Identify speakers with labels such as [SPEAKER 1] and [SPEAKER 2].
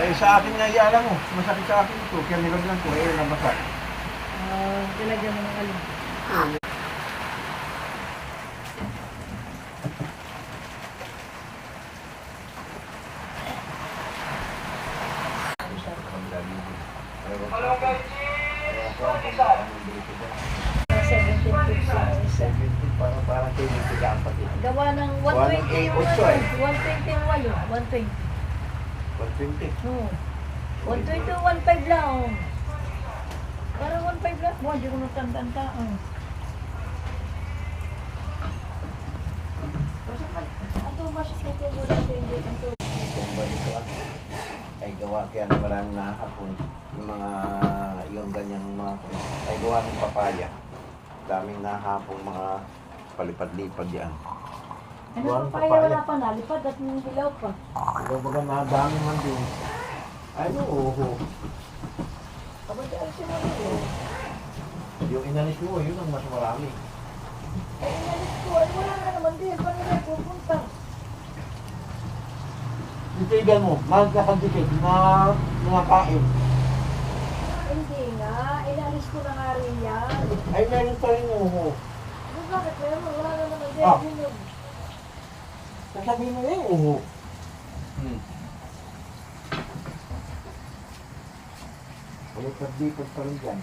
[SPEAKER 1] Eh, sa akin nga, alam mo, masakit sa akin ito. Kaya nilagyan ko, eh, nabasa.
[SPEAKER 2] Nilagyan mo ng alin.
[SPEAKER 1] Parang tinigilaan pati.
[SPEAKER 2] Gawa ng 120 yung 120 yung walo. 120.
[SPEAKER 1] 120.
[SPEAKER 2] Oo. 120 o 1.5 lang. Parang 1.5 lang. Buwan, di ko natandaan ka. Ato, masas na ito muna ito hindi.
[SPEAKER 1] Kung balik ko ay gawa kaya na maraming nahapon yung mga yung ganyang mga ay gawa ng papaya. Daming nahapong mga palipad-lipad yan.
[SPEAKER 2] Ano pa kaya wala pa nalipad at yung hilaw pa?
[SPEAKER 1] Ikaw baga nadami man din. Ay, oo.
[SPEAKER 2] Kapag siya na rin.
[SPEAKER 1] Yung inalis mo, yun ang mas marami.
[SPEAKER 2] Eh, inalis ko. Ay, wala na naman din. Paano na pupunta?
[SPEAKER 1] Titigan mo, magkakadikit na kain.
[SPEAKER 2] Hindi nga. Inalis ko na nga rin yan.
[SPEAKER 1] Ay, meron pa rin uho.
[SPEAKER 2] Bakit meron? Wala na naman din.
[SPEAKER 1] Ah.
[SPEAKER 2] Yun yun.
[SPEAKER 1] Sasabihin mo yung uho. Palipad-lipad pa rin dyan.